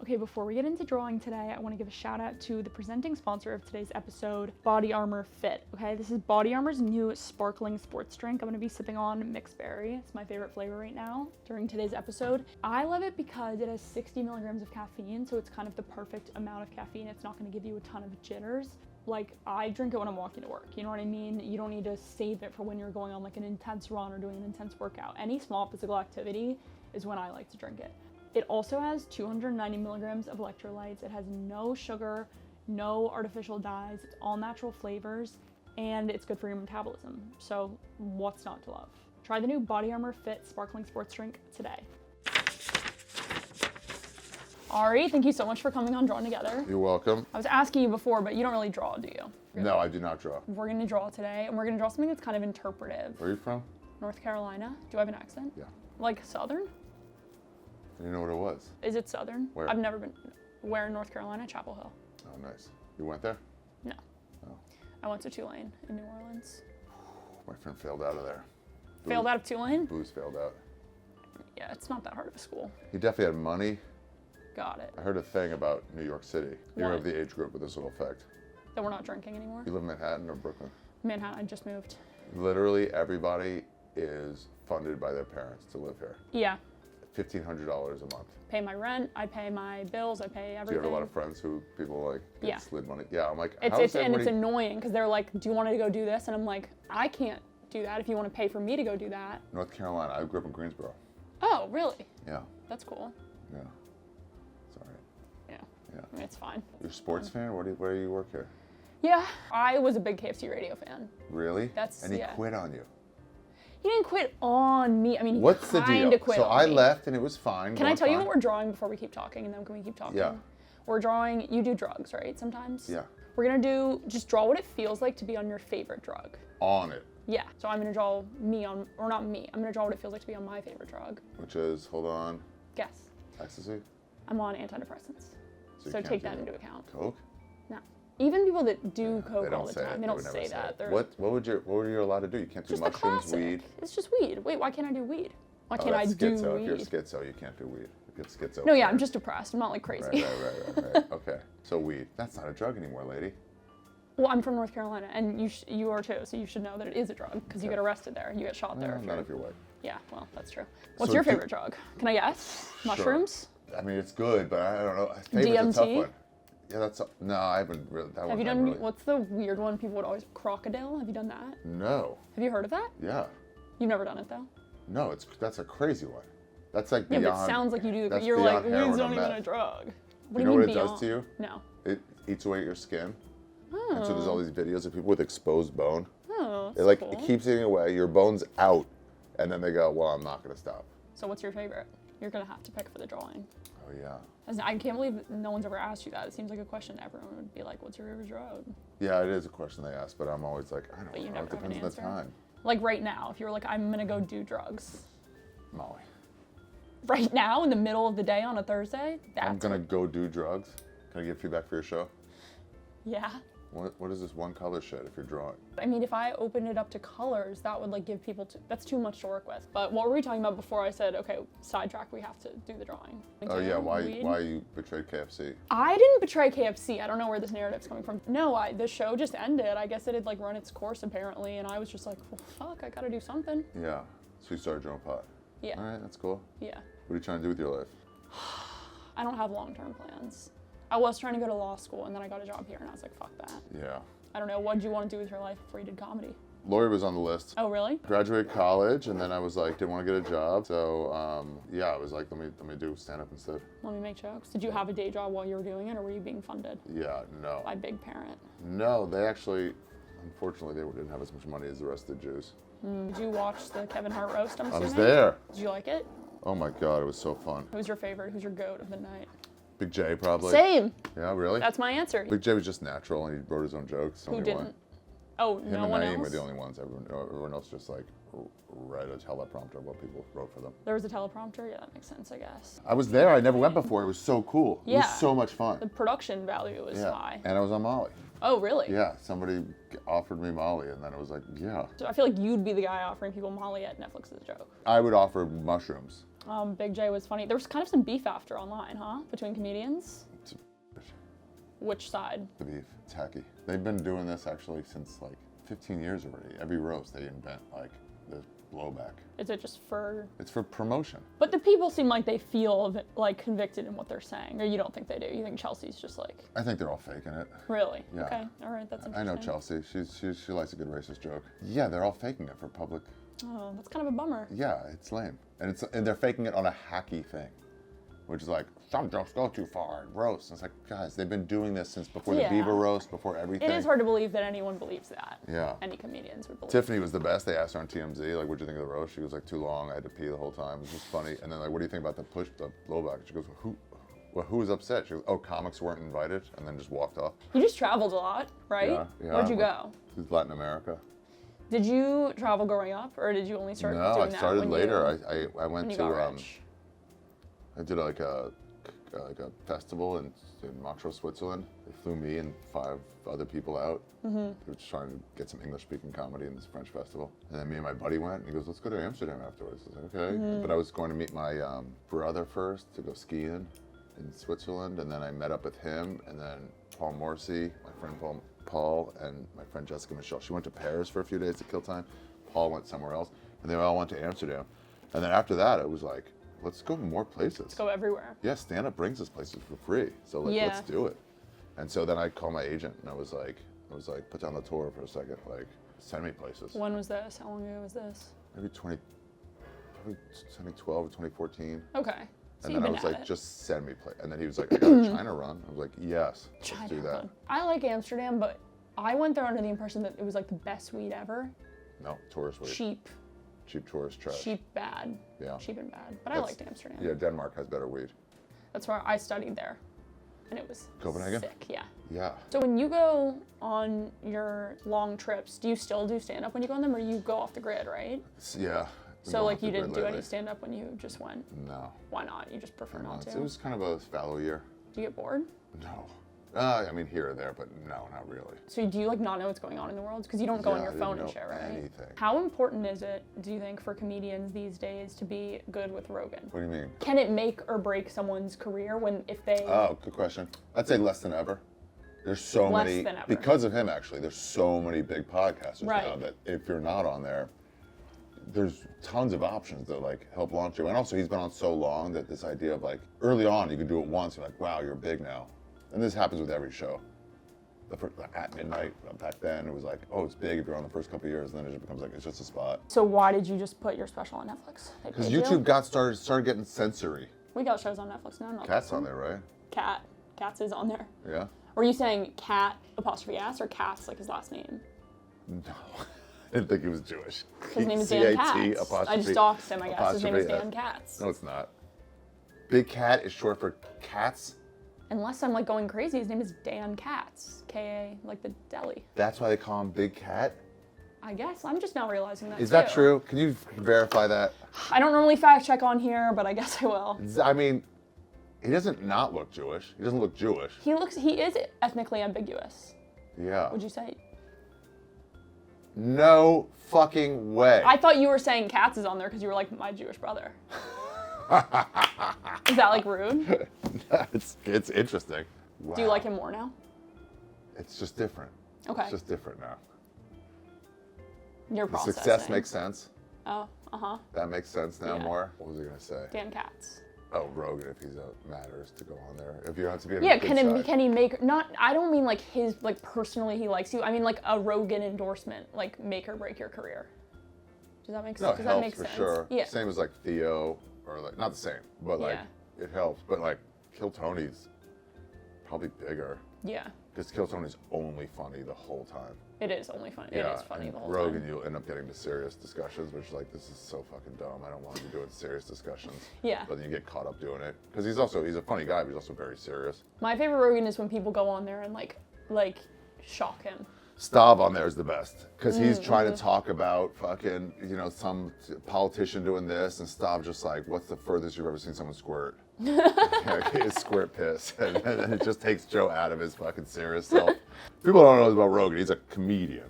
Okay, before we get into drawing today, I want to give a shout out to the presenting sponsor of today's episode, BODYARMOR Fit. Okay, this is BODYARMOR's new sparkling sports drink. I'm going to be sipping on mixed berry. It's my favorite flavor right now during today's episode. I love it because it has 60 milligrams of caffeine, so it's kind of the perfect amount of caffeine. It's not going to give you a ton of jitters. Like, I drink it when I'm walking to work, you know what I mean? You don't need to save it for when you're going on like an intense run or doing an intense workout. Any small physical activity is when I like to drink it. It also has 290 milligrams of electrolytes. It has no sugar, no artificial dyes. It's all natural flavors, and it's good for your metabolism. So what's not to love? Try the new BODYARMOR Fit sparkling sports drink today. Ari, thank you so much for coming on Drawing Together. You're welcome. I was asking you before, but you don't really draw, do you? Really? No, I do not draw. We're gonna draw today, and we're gonna draw something that's kind of interpretive. Where are you from? North Carolina. Do I have an accent? Yeah. Like Southern? You know what it was? Is it Southern? Where? I've never been. Where in North Carolina? Chapel Hill. Oh, nice. You went there? No. Oh. I went to Tulane in New Orleans. My friend failed out of there. Failed out of Tulane? Booze failed out. Yeah, it's not that hard of a school. He definitely had money. Got it. I heard a thing about New York City. You're What? of the age group with this will affect. That we're not drinking anymore? You live in Manhattan or Brooklyn? Manhattan, I just moved. Literally everybody is funded by their parents to live here. Yeah. $1,500 a month. Pay my rent, I pay my bills, I pay Do you everything. have a lot of friends who people like get Yeah. slid money? Yeah, I'm like, And how is it's everybody... annoying because they're like, do you want to go do this? And I'm like, I can't do that if you want to pay for me to go do that. North Carolina, I grew up in Greensboro. Oh, really? Yeah, That's cool. yeah. Sorry. Yeah. Yeah. I mean, it's fine. You're a sports fan? Where do you work here? Yeah. I was a big KFC radio fan. Really? That's- And he yeah. quit on you. He didn't quit on me. I mean, he What's the kind deal? of quit So on I me. left and it was fine. Can I going tell you fine. what we're drawing before we keep talking, and then can we keep talking? Yeah. We're drawing, you do drugs, right, sometimes? Yeah. We're gonna do, just draw what it feels like to be on your favorite drug. On it, Yeah, so I'm gonna draw me on, or not me, I'm gonna draw what it feels like to be on my favorite drug. which is, hold on, Guess. ecstasy? I'm on antidepressants. you So can't take do that into account. Coke? No. Even people that do They coke don't all the say time, it. they don't would never say that. it. They're What were you allowed to do? You can't do just the mushrooms, classic. weed? It's just weed. Wait, why can't I do weed? Why Oh, can't I that's do schizo. If you're weed? schizo, you can't do weed. You get schizo. No, yeah, I'm just depressed. I'm not like crazy. Right. Okay. So weed. That's not a drug anymore, lady. Well, I'm from North Carolina, and you are too, so you should know that it is a drug, because you Okay. get arrested there. You get shot there. Not if you're white. Yeah, well, that's true. What's So your do- favorite drug? Can I guess? Mushrooms? I mean, it's good, but I don't know. Favorite's a tough DMT? one. Yeah, that's no. I haven't really. That Have one you I done, really, what's the weird one people would always, crocodile? Have you done that? No. Have you heard of that? Yeah. You've never done it though? No. That's a crazy one. That's like Yeah, beyond. but it sounds like you do, that's you're like, beyond heroin weed's or not even meth. a drug. What You do know you what mean it beyond? does to you? No. It eats away at your skin. Oh. And so there's all these videos of people with exposed bone. Oh, It that's like cool. it keeps eating away. Your bone's out, and then they go, "Well, I'm not gonna stop." So what's your favorite? You're gonna have to pick for the drawing. Oh yeah. I can't believe that no one's ever asked you that. It seems like a question everyone would be like, what's your favorite drug? Yeah, it is a question they ask, but I'm always like, I But don't you know. It never have an depends on the answer? time. Like right now, if you were like, I'm gonna go do drugs. Molly. Right now, in the middle of the day on a Thursday, that's I'm gonna go do drugs. Can I get feedback for your show? Yeah. What is this one color shit if you're drawing? I mean, if I opened it up to colors, that would like give people, that's too much to work with. But what were we talking about before I said, okay, sidetrack, we have to do the drawing? Oh yeah, Weed? why you betrayed KFC? I didn't betray KFC. I don't know where this narrative's coming from. No, the show just ended. I guess it had like run its course apparently, and I was just like, well, fuck, I gotta do something. Yeah. So you started your own pot. Yeah. All right, that's cool. Yeah. What are you trying to do with your life? I don't have long-term plans. I was trying to go to law school, and then I got a job here, and I was like, fuck that. Yeah. I don't know. What did you want to do with your life before you did comedy? Lawyer was on the list. Oh, really? Graduated college, and then I was like, didn't want to get a job. So yeah, I was like, let me do stand up instead. Let me make jokes. Did you have a day job while you were doing it, or were you being funded Yeah, no. by Big Parent? No, they actually, unfortunately, they didn't have as much money as the rest of the Jews. Did you watch the Kevin Hart roast, I'm I assuming? was there. Did you like it? Oh my God, it was so fun. Who's your favorite? Who's your goat of the night? Big J probably. Same. Yeah, really? That's my answer. Big J was just natural, and he wrote his own jokes. Who Only didn't? one. Oh, Him no and one Naeem else? were the only ones. Everyone else just like read a teleprompter what people wrote for them. There was a teleprompter? Yeah, that makes sense, I guess. I was there. I never went before. It was so cool. It Yeah. was so much fun. The production value was Yeah. high. And I was on Molly. Oh, really? Yeah, somebody offered me Molly, and then it was like, yeah. So I feel like you'd be the guy offering people Molly at Netflix as a joke. I would offer mushrooms. Big J was funny. There was kind of some beef after online, huh? Between comedians? Which side? The beef. It's hacky. They've been doing this actually since like 15 years already. Every roast they invent like this blowback. Is it just for... It's for promotion. But the people seem like they feel like convicted in what they're saying, or you don't think they do? You think Chelsea's just like... I think they're all faking it. Really? Yeah. Okay, all right, that's interesting. I know Chelsea. She likes a good racist joke. Yeah, they're all faking it for public. Oh, that's kind of a bummer. Yeah, it's lame. And they're faking it on a hacky thing, which is like, some jokes go too far and roast. And it's like, guys, they've been doing this since before the Bieber roast, before everything. It is hard to believe that anyone believes that. Yeah. Any comedians would believe Tiffany was the best. They asked her on TMZ, like, what'd you think of the roast? She was like, too long. I had to pee the whole time. It was just funny. And then like, what do you think about the blowback? She goes, who was upset? She goes, oh, comics weren't invited, and then just walked off. You just traveled a lot, right? Yeah. Where'd you go? Latin America. Did you travel growing up, or did you only start doing that? No, I started later. You, I went you to got rich? I did like a festival in Montreux, Switzerland. They flew me and 5 other people out. Mm-hmm. They were just trying to get some English-speaking comedy in this French festival. And then me and my buddy went, and he goes, let's go to Amsterdam afterwards. I was like, okay. Mm-hmm. But I was going to meet my brother first to go skiing in Switzerland, and then I met up with him, and then Paul Morrissey, my friend Paul, and my friend Jessica Michelle. She went to Paris for a few days to kill time. Paul went somewhere else, and they all went to Amsterdam. And then after that, it was like, let's go to more places. Let's go everywhere. Yeah, stand-up brings us places for free, so like, let's do it. And so then I called my agent, and I was like, put down the tour for a second, like, send me places. When was this? How long ago was this? Maybe 2012 or 2014. Okay. So and then I was like, just send me places. And then he was like, I got a China run. I was like, yes, let's do that. I like Amsterdam, but I went there under the impression that it was like the best weed ever. No, tourist weed. Cheap tourist trash. Cheap bad. Yeah. Cheap and bad. But I liked Amsterdam. Yeah, Denmark has better weed. That's where I studied there. And it was Copenhagen? sick, yeah. Yeah. So when you go on your long trips, do you still do stand-up when you go on them, or you go off the grid, right? Yeah. So like you didn't do any stand-up when you just went? No. Why not? You just prefer not to? It was kind of a fallow year. Do you get bored? No. I mean, here or there, but no, not really. So do you like not know what's going on in the world? Because you don't go on your phone and shit, right? Anything. How important is it, do you think, for comedians these days to be good with Rogan? What do you mean? Can it make or break someone's career if they... Oh, good question. I'd say less than ever. There's so many... Less than ever. Because of him, actually, there's so many big podcasters now that if you're not on there, there's tons of options that like help launch you. And also he's been on so long that this idea of like, early on you could do it once, you're like, wow, you're big now. And this happens with every show. At midnight, back then, it was like, oh, it's big if you're on the first couple of years, and then it just becomes like, it's just a spot. So why did you just put your special on Netflix? Because YouTube started getting censory. We got shows on Netflix now. Cat's on there, right? Cats is on there. Yeah. Were you saying Cat apostrophe S or Cat's like his last name? No. I didn't think he was Jewish. His name is Dan Katz. I just doxed him, I guess. His name is Dan Katz. No, it's not. Big Cat is short for Cats. Unless I'm like going crazy, his name is Dan Katz. K-A, like the deli. That's why they call him Big Cat? I guess. I'm just now realizing that Is that true? Can you verify that? I don't normally fact check on here, but I guess I will. I mean, he doesn't not look Jewish. He doesn't look Jewish. He is ethnically ambiguous. Yeah. Would you say? No fucking way. I thought you were saying Katz is on there because you were like my Jewish brother. Is that like rude? It's interesting. Wow. Do you like him more now? It's just different. Okay. It's just different now. Your processing. Success makes sense. Oh, uh-huh. That makes sense now more. What was I gonna say? Dan Katz. Oh, Rogan, if he's matters to go on there. If you have to be on yeah, can he make I don't mean like his like personally he likes you. I mean like a Rogan endorsement, like make or break your career. Does that make sense? No, Does it that helps make for sense? sure. Yeah. Same as like Theo, or like not the same, but like it helps. But like Kill Tony's probably bigger. Yeah. Because Kill Tony's only funny the whole time. It is only funny. Yeah, it is funny the whole Rogan, time. you'll end up getting to serious discussions, which like, this is so fucking dumb. I don't want to be doing serious discussions. Yeah. But then you get caught up doing it. Because he's a funny guy, but he's also very serious. My favorite Rogan is when people go on there and like shock him. Stav on there is the best. Because he's trying to talk about fucking, some politician doing this, and Stav just like, what's the furthest you've ever seen someone squirt? It's squirt piss. And then it just takes Joe out of his fucking serious self. People don't know about Rogan. He's a comedian.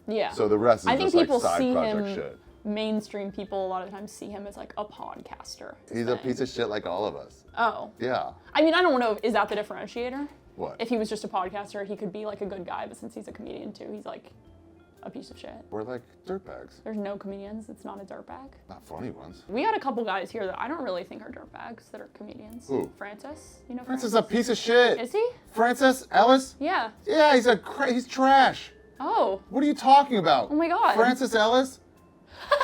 Yeah. So the rest is just like side project shit. mainstream people a lot of times see him as like a podcaster. He's a piece of shit like all of us. Oh. Yeah. I mean, I don't know, is that the differentiator? What? If he was just a podcaster, he could be like a good guy, but since he's a comedian too, he's like a piece of shit. We're like dirtbags. There's no comedians that's not a dirtbag. Not funny ones. We got a couple guys here that I don't really think are dirtbags that are comedians. Who? Francis, you know Francis is a piece of shit. Is he? Francis Ellis? Yeah. Yeah, he's trash. Oh. What are you talking about? Oh my God. Francis Ellis?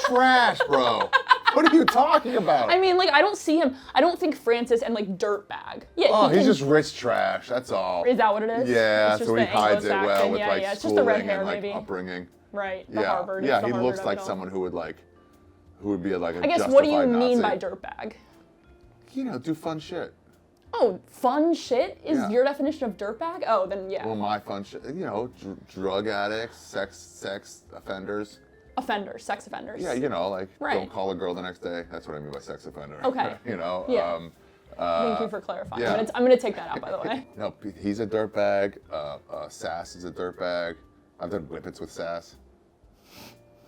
Trash, bro. What are you talking about? I mean, like, I don't see him. I don't think Francis and like dirtbag. Yeah. Oh, he's just rich trash. That's all. Is that what it is? Yeah, It's just so he the hides it well Anglo-Saxon. with Yeah, like yeah. It's just the red schooling hair, and like maybe. upbringing. Right. The Yeah, Harvard. yeah. the He Harvard looks of like it all. someone who would be like a I guess. justified What do you mean by Nazi. dirtbag? You know, do fun shit. Oh, fun shit is Yeah. your definition of dirtbag? Oh, then yeah. Well, my fun shit. You know, drug addicts, sex offenders. Offenders, sex offenders. Yeah, you know, like Right. don't call a girl the next day. That's what I mean by sex offender. Okay. You know. Yeah. Thank you for clarifying. yeah. I'm gonna take that out, by the way. No, he's a dirtbag. Sass is a dirtbag. I've done whippets with Sass.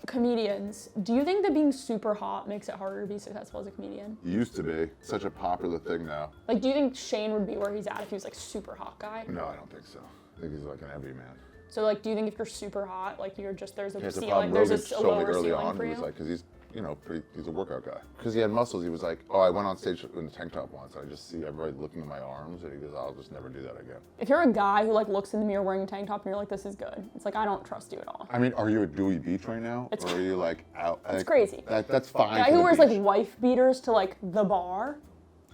Comedians, do you think that being super hot makes it harder to be successful as a comedian? Used to be such a popular thing now. Like, do you think Shane would be where he's at if he was like super hot guy? No, I don't think so. I think he's like an everyman. So like, do you think if you're super hot, like there's a Here's the ceiling, problem. there's Rogan a showed me lower early ceiling on. for He you? was like, because he's, you know, he's a workout guy. Because he had muscles. He was like, oh, I went on stage in a tank top once. I just see everybody looking at my arms, and he goes, I'll just never do that again. If you're a guy who like looks in the mirror wearing a tank top and you're like, this is good, it's like I don't trust you at all. I mean, are you at Dewey Beach right now, or are you like out? It's crazy. That's fine. Guy for who the wears beach. like wife beaters to like the bar.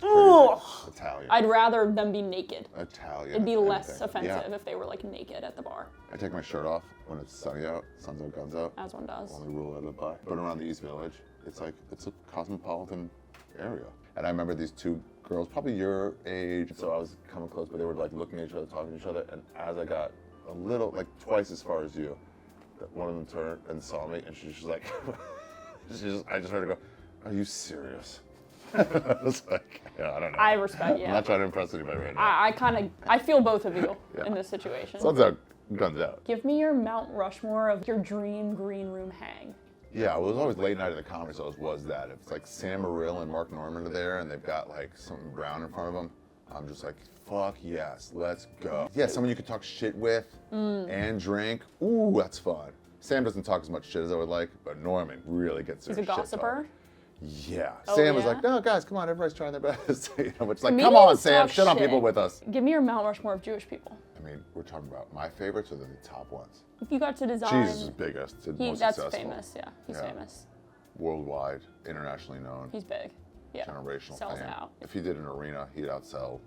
Crazy. Ugh. Italian. I'd rather them be naked. Italian. It'd be less anything. offensive Yeah. if they were like naked at the bar, I take my shirt off when it's sunny out. Sun's out, guns out. as one does. Only rule I live by. But around the East Village, it's a cosmopolitan area. And I remember these two girls, probably your age. So I was coming close, but they were like looking at each other, talking to each other. And as I got a little, like twice as far as you, one of them turned and saw me, and she's just like, I just heard her go, "Are you serious?" I was like, yeah, I don't know. I respect, I'm yeah. not trying to impress anybody right now. I feel both of you Yeah. in this situation. Sun's out, guns out. Give me your Mount Rushmore of your dream green room hang. Yeah, well, it was always late night at the comedy shows was that. If it's like Sam Morrill and Mark Norman are there and they've got like something brown in front of them, I'm just like, fuck yes, let's go. Yeah, someone you could talk shit with and drink. Ooh, that's fun. Sam doesn't talk as much shit as I would like, but Norman really gets their He's a shit gossiper. talk. Yeah. Oh, Sam was yeah? like, no, guys, come on, everybody's trying their best. You know, but it's like, come Comedians on, Sam, talk shit on shit. people with us. Give me your Mount Rushmore of Jewish people. I mean, we're talking about my favorites or the top ones? If you got to design, Jesus is biggest, most that's successful. famous. Yeah, he's Yeah. famous. Worldwide, internationally known. He's big. Yeah. Generational Sells fame. out. If he did an arena, he'd outsell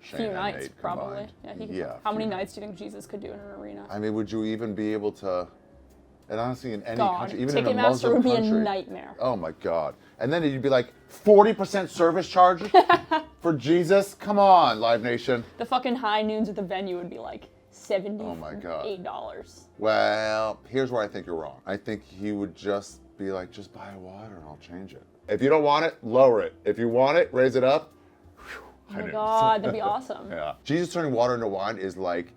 Shane Few and nights, Nate probably. combined. Yeah. How many few nights do you think Jesus could do in an arena? I mean, would you even be able to? And honestly, in any God, country, even in a Ticketmaster Muslim would be country, a nightmare. Oh my God! And then you'd be like, 40% service charge for Jesus? Come on, Live Nation. The fucking high noons at the venue would be like $78. Oh my God. $8. Well, here's where I think you're wrong. I think he would just be like, just buy a water and I'll change it. If you don't want it, lower it. If you want it, raise it up. Oh my God, that'd be awesome. Yeah. Jesus turning water into wine is like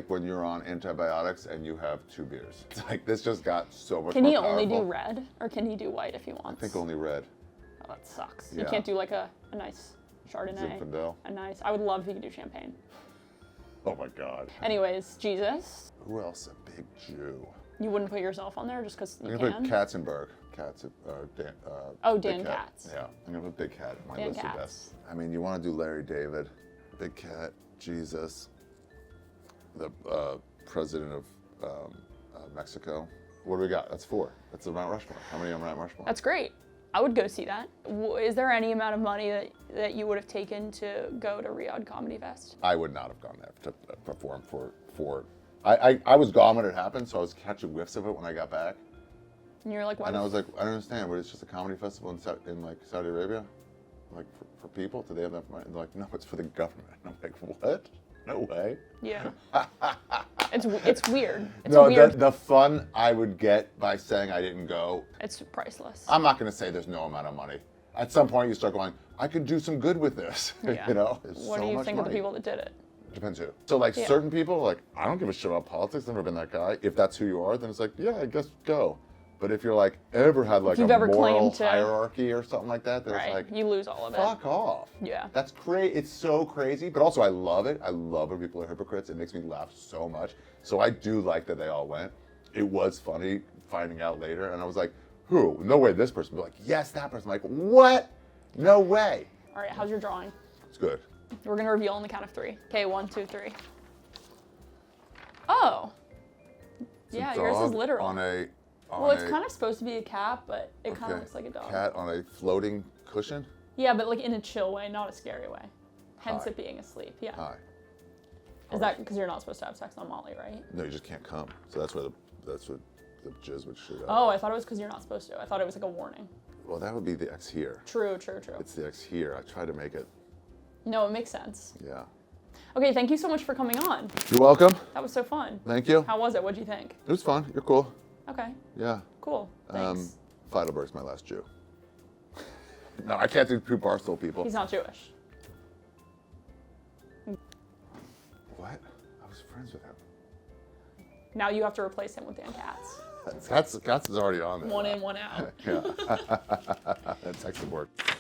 when you're on antibiotics and you have 2 beers. It's like this just got so much Can more he only powerful. do red, or can he do white if he wants? I think only red. Oh, that sucks. Yeah. You can't do like a nice Chardonnay. Zinfandel. A nice. I would love if he could do champagne. Oh my God. Anyways, Jesus, Who else? A big Jew. you wouldn't put yourself on there just because you I'm gonna can. put Katzenberg. Dan. Oh, Big Dan Cat. Katz. Yeah, I'm gonna put Big Cat in my Dan list of Katz. best. I mean, you want to do Larry David, Big Cat, Jesus, the president of Mexico. What do we got? That's 4. That's the Mount Rushmore. How many on Mount Rushmore? That's great. I would go see that. Is there any amount of money that you would have taken to go to Riad Comedy Fest? I would not have gone there to perform for. I was gone when it happened, so I was catching whiffs of it when I got back. And you're like, what? And I was like, I don't understand, but it's just a comedy festival in like Saudi Arabia, like for people. Do they have that money? And they're like, no, it's for the government. And I'm like, what? No way. Yeah. it's weird. It's No, a weird. the fun I would get by saying I didn't go. It's priceless. I'm not going to say there's no amount of money. At some point, you start going, I could do some good with this. Yeah. You know, there's What so do you much think of the money. people that did it? Depends who. So like Yeah. certain people, like I don't give a shit about politics. Never been that guy. If that's who you are, then it's like, yeah, I guess go. But if you're like ever had like you've a ever moral claimed to- hierarchy or something like that, there's Right. like You lose all of it. fuck off. Yeah. That's crazy. It's so crazy. But also I love it. I love when people are hypocrites. It makes me laugh so much. So I do like that they all went. It was funny finding out later, and I was like, who? No way this person. But like, yes, that person. I'm like, what? No way. All right, how's your drawing? It's good. We're gonna reveal on the count of 3. Okay, 1, 2, 3. Oh. It's a Yeah, yours is dog literal. Well, it's kind of supposed to be a cat, but it kind of looks like a dog. Cat on a floating cushion. Yeah, but like in a chill way, not a scary way. Hence Hi. it being asleep. Yeah. Hi. Is that because you're not supposed to have sex on Molly, right? No, you just can't come. So that's what the jizz would shoot out. Oh, I thought it was because you're not supposed to. I thought it was like a warning. Well, that would be the X here. True. It's the X here. I try to make it. No, it makes sense. Yeah. Okay, thank you so much for coming on. You're welcome. That was so fun. Thank you. How was it? What'd you think? It was fun. You're cool. Okay, Yeah. cool. Thanks. Feidelberg's my last Jew. No, I can't do two Barstool people. He's not Jewish. What? I was friends with him. Now you have to replace him with Dan Katz. Katz is already on there. One in, one out. Yeah. That's actually worked.